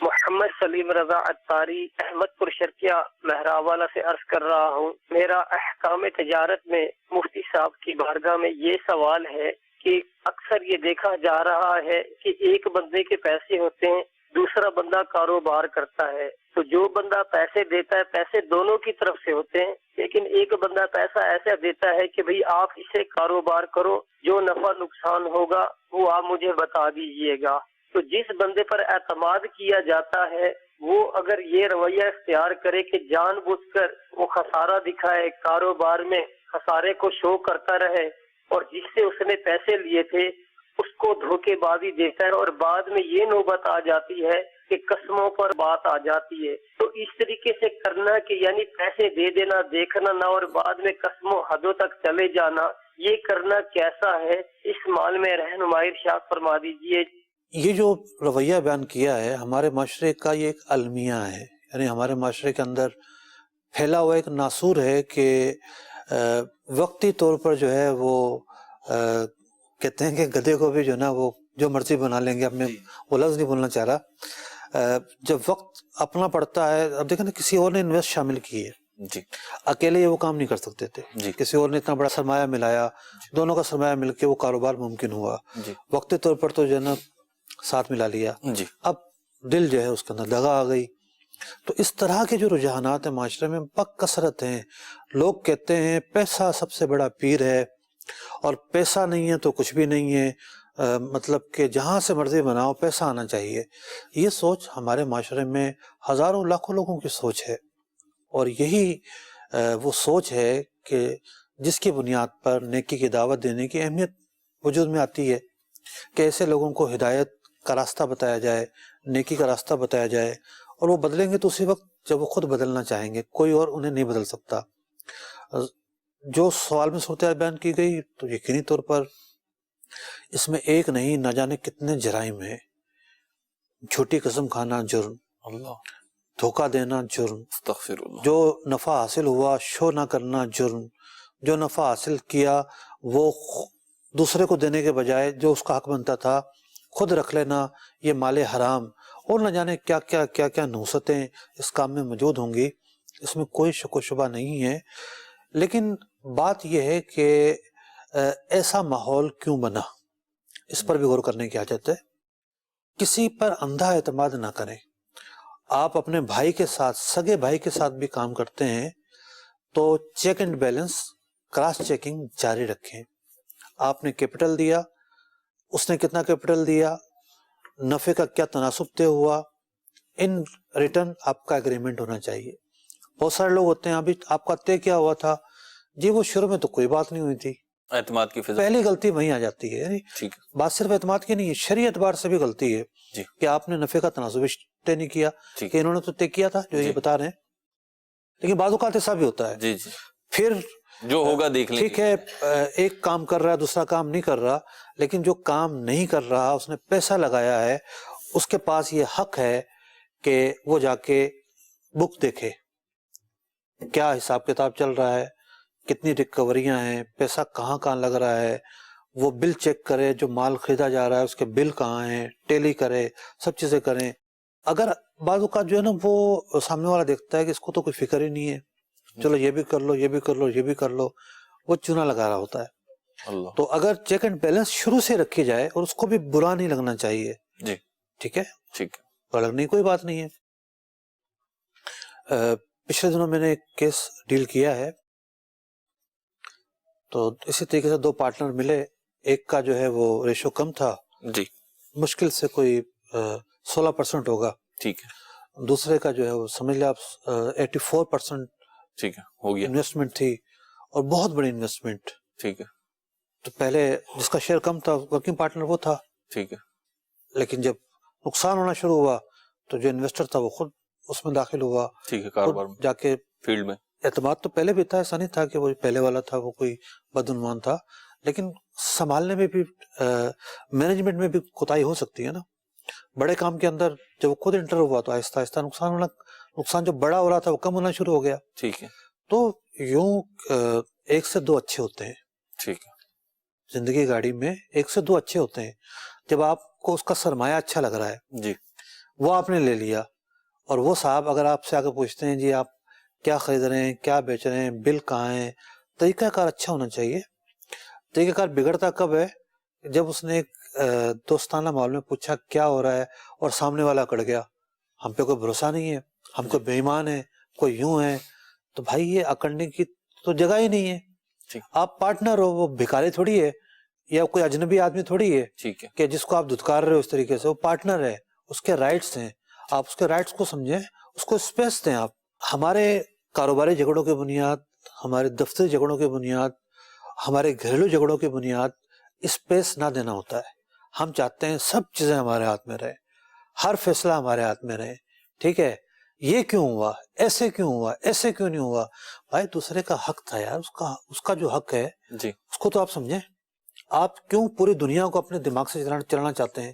محمد سلیم رضا عطاری احمد پور شرقیہ مہراوالا سے عرض کر رہا ہوں. میرا احکام تجارت میں مفتی صاحب کی بارگاہ میں یہ سوال ہے کہ اکثر یہ دیکھا جا رہا ہے کہ ایک بندے کے پیسے ہوتے ہیں، دوسرا بندہ کاروبار کرتا ہے، تو جو بندہ پیسے دیتا ہے پیسے دونوں کی طرف سے ہوتے ہیں، لیکن ایک بندہ پیسہ ایسا دیتا ہے کہ بھئی آپ اسے کاروبار کرو، جو نفع نقصان ہوگا وہ آپ مجھے بتا دیجئے گا. تو جس بندے پر اعتماد کیا جاتا ہے وہ اگر یہ رویہ اختیار کرے کہ جان بوجھ کر وہ خسارہ دکھائے، کاروبار میں خسارے کو شو کرتا رہے، اور جس سے اس نے پیسے لیے تھے اس کو دھوکے بازی دیتا ہے، اور بعد میں یہ نوبت آ جاتی ہے کہ قسموں پر بات آ جاتی ہے، تو اس طریقے سے کرنا کہ یعنی پیسے دے دینا دیکھنا نہ اور بعد میں قسموں حدوں تک چلے جانا، یہ کرنا کیسا ہے؟ اس مال میں رہنمائی ارشاد فرما دیجیے. یہ جو رویہ بیان کیا ہے ہمارے معاشرے کا، یہ ایک المیہ ہے، یعنی ہمارے معاشرے کے اندر پھیلا ہوا ایک ناسور ہے کہ وقتی طور پر جو ہے وہ کہتے ہیں کہ گدھے کو بھی جو ہے نا وہ جو مرضی بنا لیں گے. اب میں وہ لفظ نہیں بولنا چاہ رہا. جب وقت اپنا پڑتا ہے، اب دیکھیں نا کسی اور نے انویسٹ شامل کی ہے جی، اکیلے یہ وہ کام نہیں کر سکتے تھے جی، کسی اور نے اتنا بڑا سرمایہ ملایا، دونوں کا سرمایہ مل کے وہ کاروبار ممکن ہوا جی. وقتی طور پر تو جو ہے نا ساتھ ملا لیا جی، اب دل جو ہے اس کے اندر دغا آ گئی. تو اس طرح کے جو رجحانات ہیں معاشرے میں بکثرت ہیں. لوگ کہتے ہیں پیسہ سب سے بڑا پیر ہے، اور پیسہ نہیں ہے تو کچھ بھی نہیں ہے، مطلب کہ جہاں سے مرضی بناؤ پیسہ آنا چاہیے. یہ سوچ ہمارے معاشرے میں ہزاروں لاکھوں لوگوں کی سوچ ہے، اور یہی وہ سوچ ہے کہ جس کی بنیاد پر نیکی کی دعوت دینے کی اہمیت وجود میں آتی ہے کہ ایسے لوگوں کو ہدایت کا راستہ بتایا جائے، نیکی کا راستہ بتایا جائے، اور وہ بدلیں گے تو اسی وقت جب وہ خود بدلنا چاہیں گے، کوئی اور انہیں نہیں بدل سکتا. جو سوال میں صورتحال بیان کی گئی تو یقینی طور پر اس میں ایک نہیں نہ جانے کتنے جرائم ہیں. جھوٹی قسم کھانا جرم، اللہ، دھوکہ دینا جرم، استغفر اللہ، جو نفع حاصل ہوا شو نہ کرنا جرم، جو نفع حاصل کیا وہ دوسرے کو دینے کے بجائے جو اس کا حق بنتا تھا خود رکھ لینا، یہ مال حرام، اور نہ جانے کیا کیا کیا کیا نحوستیں اس کام میں موجود ہوں گی. اس میں کوئی شک و شبہ نہیں ہے. لیکن بات یہ ہے کہ ایسا ماحول کیوں بنا، اس پر بھی غور کرنے کی حاجت ہے. کسی پر اندھا اعتماد نہ کریں. آپ اپنے بھائی کے ساتھ، سگے بھائی کے ساتھ بھی کام کرتے ہیں تو check and balance, cross checking جاری رکھیں. آپ نے کیپٹل دیا، اس نے کتنا کیپٹل دیا، نفع کا کیا تناسب طے ہوا، ان ریٹرن آپ کا اگریمنٹ ہونا چاہیے. بہت سارے لوگ ہوتے ہیں ابھی آپ کا طے کیا ہوا تھا جی، وہ شروع میں تو کوئی بات نہیں ہوئی تھی، اعتماد کی فضا، پہلی غلطی وہیں آ جاتی ہے. یعنی بات صرف اعتماد کی نہیں ہے، شرعی اعتبار سے بھی غلطی ہے جی، کہ آپ نے نفع کا تناسب طے نہیں کیا، کہ انہوں نے تو طے کیا تھا جو یہ بتا رہے ہیں. لیکن بعض اوقات ایسا بھی ہوتا ہے جی جی، پھر جو ہوگا دیکھ لیں، ٹھیک ہے ایک کام کر رہا ہے دوسرا کام نہیں کر رہا، لیکن جو کام نہیں کر رہا اس نے پیسہ لگایا ہے، اس کے پاس یہ حق ہے کہ وہ جا کے بک دیکھے کیا حساب کتاب چل رہا ہے، کتنی ریکوریاں ہیں، پیسہ کہاں کہاں لگ رہا ہے، وہ بل چیک کرے، جو مال خریدا جا رہا ہے اس کے بل کہاں ہیں، ٹیلی کرے، سب چیزیں کریں. اگر بعض اوقات جو ہے نا وہ سامنے والا دیکھتا ہے کہ اس کو تو کوئی فکر ہی نہیں ہے، چلو یہ بھی کر لو یہ بھی کر لو یہ بھی کر لو، وہ چونا لگا رہا ہوتا ہے. اللہ. تو اگر چیک اینڈ بیلنس شروع سے رکھی جائے، اور اس کو بھی برا نہیں لگنا چاہیے جی، ٹھیک ہے ٹھیک ہے، لگنے کوئی بات نہیں ہے. پچھلے دنوں میں نے ایک کیس ڈیل کیا ہے، تو اسی طریقے سے دو پارٹنر ملے، ایک کا جو ہے وہ ریشو کم تھا جی، مشکل سے کوئی 16% ہوگا ٹھیک ہے، دوسرے کا جو ہے وہ سمجھ لیں آپ 84% ٹھیک ہے ہو گیا، انویسٹمنٹ تھی اور بہت بڑی انویسٹمنٹ ٹھیک ہے. تو پہلے جس کا شیئر کم تھا ورکنگ پارٹنر وہ تھا ٹھیک ہے، لیکن جب نقصان ہونا شروع ہوا تو جو انویسٹر تھا وہ خود اس میں داخل ہوا ٹھیک ہے، کاروبار میں جا کے فیلڈ میں. اعتماد تو پہلے بھی تھا، ایسا نہیں تھا کہ وہ پہلے والا تھا وہ کوئی بدعنوان تھا، لیکن سنبھالنے میں بھی مینجمنٹ میں بھی کوتاہی ہو سکتی ہے نا. بڑے کام کے اندر جب وہ خود انٹر ہوا تو آہستہ آہستہ نقصان جو بڑا ہو رہا تھا وہ کم ہونا شروع ہو گیا ٹھیک ہے. تو یوں ایک سے دو اچھے ہوتے ہیں ٹھیک ہے، زندگی گاڑی میں ایک سے دو اچھے ہوتے ہیں. جب آپ کو اس کا سرمایہ اچھا لگ رہا ہے جی، وہ آپ نے لے لیا، اور وہ صاحب اگر آپ سے آ کے پوچھتے ہیں جی آپ کیا خرید رہے ہیں، کیا بیچ رہے ہیں، بل کہاں ہے، طریقہ کار اچھا ہونا چاہیے۔ طریقہ کار بگڑتا کب ہے؟ جب اس نے ایک دوستانہ ماحول میں پوچھا کیا ہو رہا ہے اور سامنے والا اکڑ گیا، ہم پہ کوئی بھروسہ نہیں ہے، ہم کوئی بے ایمان ہے، کوئی یوں ہے، تو بھائی یہ اکڑنے کی تو جگہ ہی نہیں ہے۔ آپ پارٹنر ہو، وہ بھکاری تھوڑی ہے یا کوئی اجنبی آدمی تھوڑی ہے کہ جس کو آپ دھتکار رہے ہو اس طریقے سے، وہ پارٹنر ہے، اس کے رائٹس ہیں، آپ اس کے رائٹس کو سمجھیں، اس کو اسپیس دیں۔ آپ ہمارے کاروباری جھگڑوں کی بنیاد، ہمارے دفتری جھگڑوں کی بنیاد، ہمارے گھریلو جھگڑوں کی بنیاد اسپیس نہ دینا ہوتا ہے۔ ہم چاہتے ہیں سب چیزیں ہمارے ہاتھ میں رہے، ہر فیصلہ ہمارے ہاتھ میں رہے، ٹھیک ہے؟ یہ کیوں ہوا، ایسے کیوں ہوا، ایسے کیوں نہیں ہوا؟ بھائی دوسرے کا حق تھا یار، اس کا جو حق ہے اس کو تو آپ سمجھیں۔ آپ کیوں پوری دنیا کو اپنے دماغ سے چلانا چاہتے ہیں؟